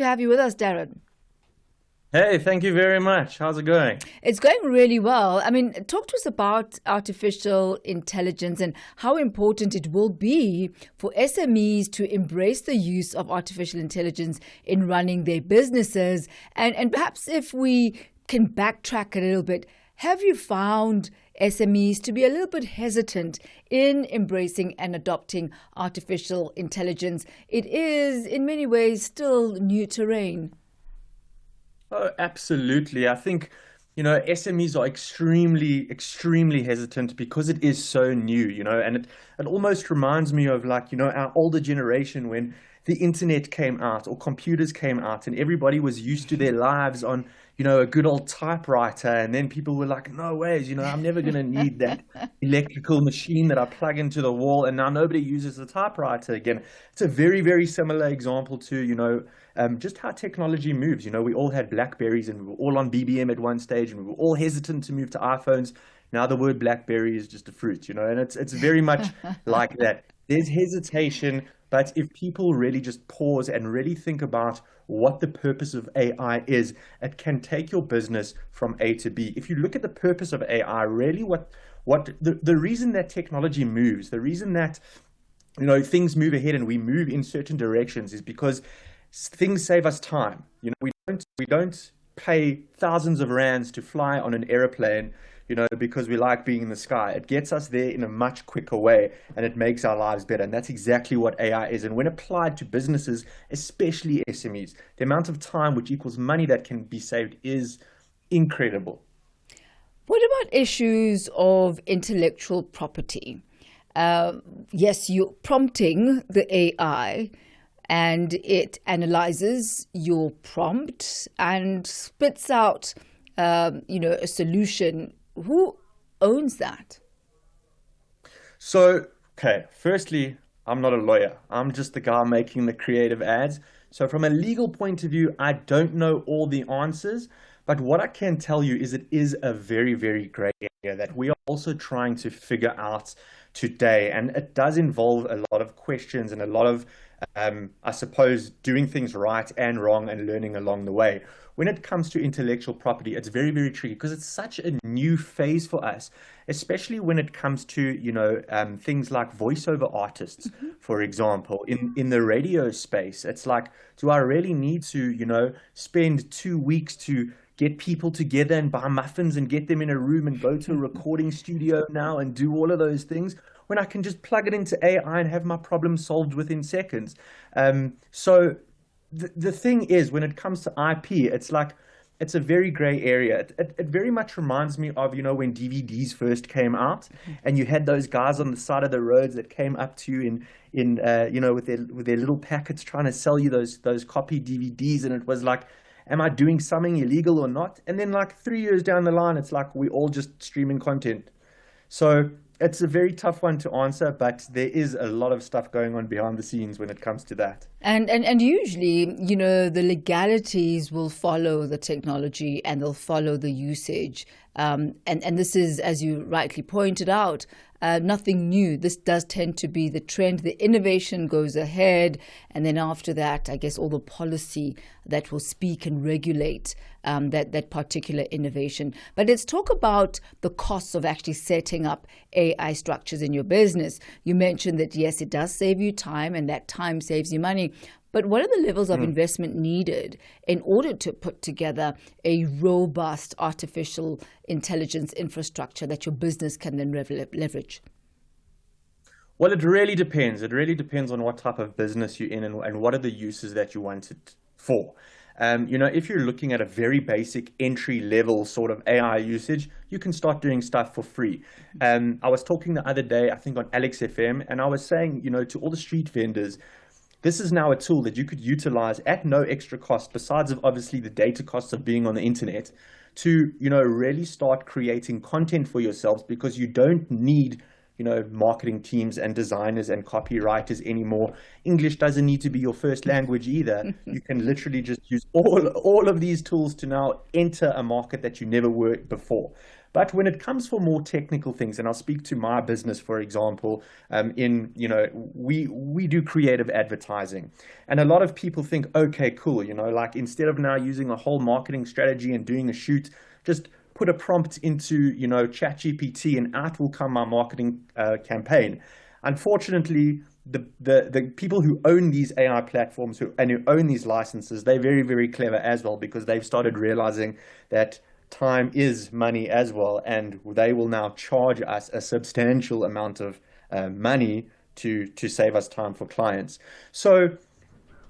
To have you with us, Darren. Hey, thank you very much. How's it going? It's going really well. I mean, talk to us about artificial intelligence and how important it will be for SMEs to embrace the use of artificial intelligence in running their businesses. And perhaps if we can backtrack a little bit, have you found SMEs to be a little bit hesitant in embracing and adopting artificial intelligence? It is, in many ways, still new terrain. Oh, absolutely. I think, SMEs are extremely hesitant because it is so new, and it almost reminds me of like, our older generation when the internet came out or computers came out and everybody was used to their lives on, a good old typewriter. And then people were like, no ways, I'm never going to need that electrical machine that I plug into the wall. And now nobody uses the typewriter again. It's a very, very similar example to, just how technology moves. We all had Blackberries and we were all on BBM at one stage and we were all hesitant to move to iPhones. Now the word Blackberry is just a fruit, and it's very much like that. There's hesitation, but if people really just pause and really think about what the purpose of AI is, it can take your business from A to B. If you look at the purpose of AI, really the reason that technology moves, the reason that things move ahead and we move in certain directions is because things save us time. We don't pay thousands of rands to fly on an airplane, because we like being in the sky. It gets us there in a much quicker way and it makes our lives better. And that's exactly what AI is. And when applied to businesses, especially SMEs, the amount of time which equals money that can be saved is incredible. What about issues of intellectual property? Yes, you're prompting the AI and it analyzes your prompt and spits out, a solution. Who owns that? So, okay, firstly, I'm not a lawyer. I'm just the guy making the creative ads. So from a legal point of view, I don't know all the answers, but what I can tell you is it is a very, very great area that we are also trying to figure out today. And it does involve a lot of questions and a lot of, I suppose, doing things right and wrong and learning along the way. When it comes to intellectual property, it's very, very tricky because it's such a new phase for us, especially when it comes to, things like voiceover artists, for example, in the radio space. It's like, do I really need to, spend 2 weeks to get people together and buy muffins and get them in a room and go to a recording studio now and do all of those things when I can just plug it into AI and have my problem solved within seconds? So the thing is, when it comes to IP, it's like, it's a very gray area. It very much reminds me of, when DVDs first came out and you had those guys on the side of the roads that came up to you with their little packets trying to sell you those copy DVDs. And it was like, am I doing something illegal or not? And then like 3 years down the line, it's like, we all just streaming content. So it's a very tough one to answer, but there is a lot of stuff going on behind the scenes when it comes to that. And usually, the legalities will follow the technology and they'll follow the usage. And this is, as you rightly pointed out, nothing new. This does tend to be the trend. The innovation goes ahead. And then after that, I guess all the policy that will speak and regulate that particular innovation. But let's talk about the costs of actually setting up AI structures in your business. You mentioned that, yes, it does save you time and that time saves you money. But what are the levels of investment needed in order to put together a robust artificial intelligence infrastructure that your business can then leverage? Well, it really depends. It really depends on what type of business you're in and what are the uses that you want it for. If you're looking at a very basic entry level sort of AI usage, you can start doing stuff for free. I was talking the other day, I think on Alex FM, and I was saying, to all the street vendors, this is now a tool that you could utilize at no extra cost, besides of obviously the data costs of being on the internet, to, really start creating content for yourselves, because you don't need, marketing teams and designers and copywriters anymore. English doesn't need to be your first language either. You can literally just use all of these tools to now enter a market that you never were before. But when it comes for more technical things, and I'll speak to my business, for example, we do creative advertising. And a lot of people think, okay, cool, like instead of now using a whole marketing strategy and doing a shoot, just put a prompt into, ChatGPT and out will come my marketing campaign. Unfortunately, the people who own these AI platforms who own these licenses, they're very, very clever as well, because they've started realizing that time is money as well, and they will now charge us a substantial amount of money to save us time for clients. So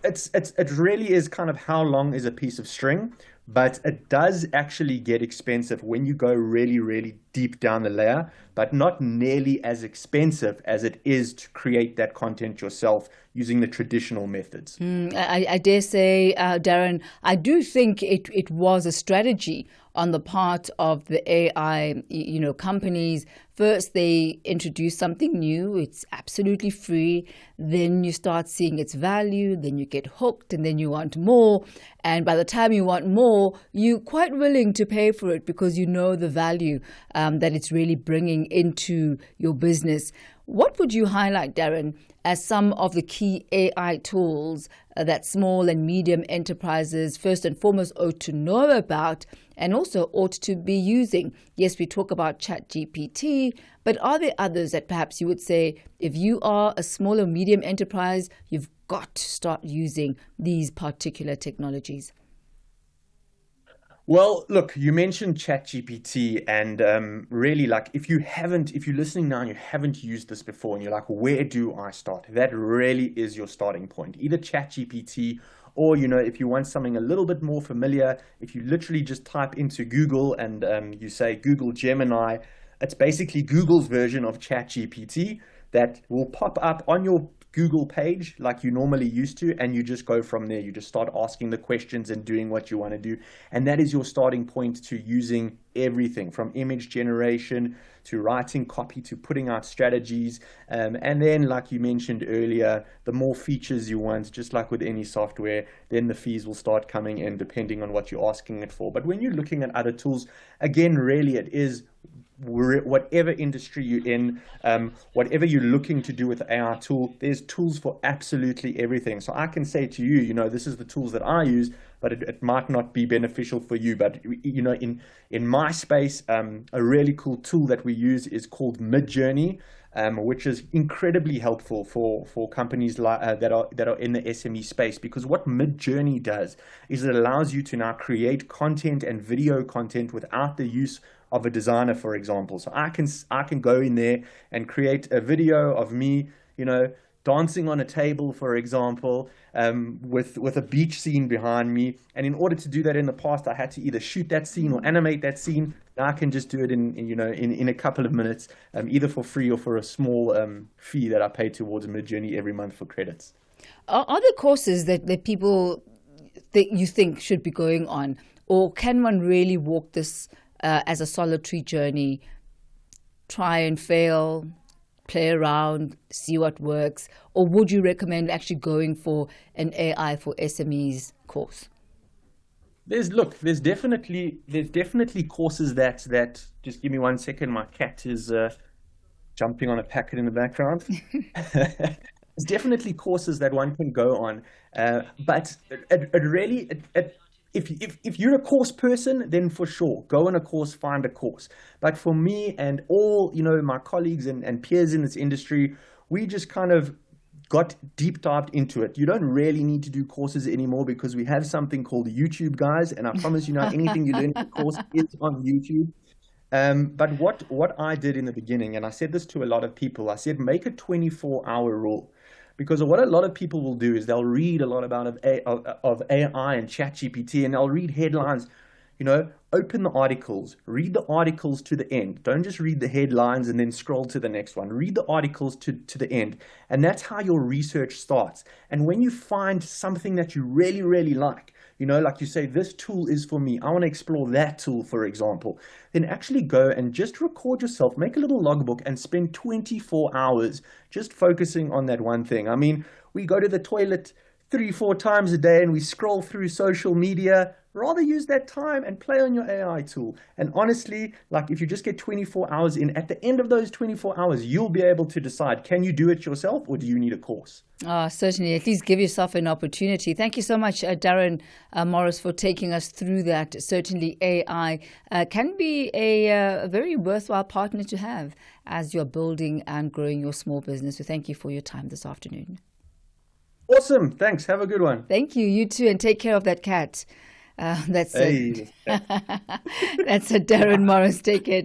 it really is kind of how long is a piece of string, but it does actually get expensive when you go really, really deep down the layer, but not nearly as expensive as it is to create that content yourself using the traditional methods. I dare say, Darren, I do think it was a strategy on the part of the AI, companies. First, they introduce something new. It's absolutely free. Then you start seeing its value. Then you get hooked, and then you want more. And by the time you want more, you're quite willing to pay for it because you know the value that it's really bringing into your business. What would you highlight, Darren, as some of the key AI tools that small and medium enterprises first and foremost ought to know about and also ought to be using? Yes, we talk about ChatGPT, but are there others that perhaps you would say, if you are a small or medium enterprise, you've got to start using these particular technologies? Well, look, you mentioned ChatGPT, and really, like, if you're listening now and you haven't used this before, and you're like, where do I start? That really is your starting point. Either ChatGPT, or, if you want something a little bit more familiar, if you literally just type into Google and you say Google Gemini, it's basically Google's version of ChatGPT that will pop up on your Google page like you normally used to, and you just go from there. You just start asking the questions and doing what you want to do, and that is your starting point to using everything from image generation to writing copy to putting out strategies, and then, like you mentioned earlier, the more features you want, just like with any software, then the fees will start coming in depending on what you're asking it for. But when you're looking at other tools, again, really it is whatever industry you're in, whatever you're looking to do with the AI tool, there's tools for absolutely everything. So I can say to you, this is the tools that I use, but it might not be beneficial for you. But, in my space, a really cool tool that we use is called Midjourney, which is incredibly helpful for companies that are in the SME space, because what Midjourney does is it allows you to now create content and video content without the use of a designer, for example. So I can go in there and create a video of me, dancing on a table, for example, with a beach scene behind me. And in order to do that, in the past, I had to either shoot that scene or animate that scene. Now I can just do it in a couple of minutes, either for free or for a small fee that I pay towards Midjourney every month for credits. Are there courses that people you think should be going on, or can one really walk this as a solitary journey, try and fail, play around, see what works? Or would you recommend actually going for an AI for SMEs course? There's definitely courses that just give me 1 second. My cat is jumping on a packet in the background. There's definitely courses that one can go on, but it really if you're a course person, then for sure, go on a course, find a course. But for me and all, my colleagues and peers in this industry, we just kind of got deep dived into it. You don't really need to do courses anymore because we have something called YouTube, guys. And I promise you now, anything you learn in the course is on YouTube. But what I did in the beginning, and I said this to a lot of people, I said, make a 24-hour rule. Because what a lot of people will do is they'll read a lot of AI and ChatGPT, and they'll read headlines. Open the articles, read the articles to the end. Don't just read the headlines and then scroll to the next one. Read the articles to the end. And that's how your research starts. And when you find something that you really, really like you say, this tool is for me, I want to explore that tool, for example, then actually go and just record yourself, make a little logbook, and spend 24 hours just focusing on that one thing. I mean, we go to the toilet 3, 4 times a day and we scroll through social media. Rather use that time and play on your AI tool. And honestly, like if you just get 24 hours in, at the end of those 24 hours, you'll be able to decide, can you do it yourself or do you need a course? Certainly. At least give yourself an opportunity. Thank you so much, Darren Morris, for taking us through that. Certainly AI can be a very worthwhile partner to have as you're building and growing your small business. So thank you for your time this afternoon. Awesome. Thanks. Have a good one. Thank you. You too. And take care of that cat. That's Hey. That's Darren Morris. Take care.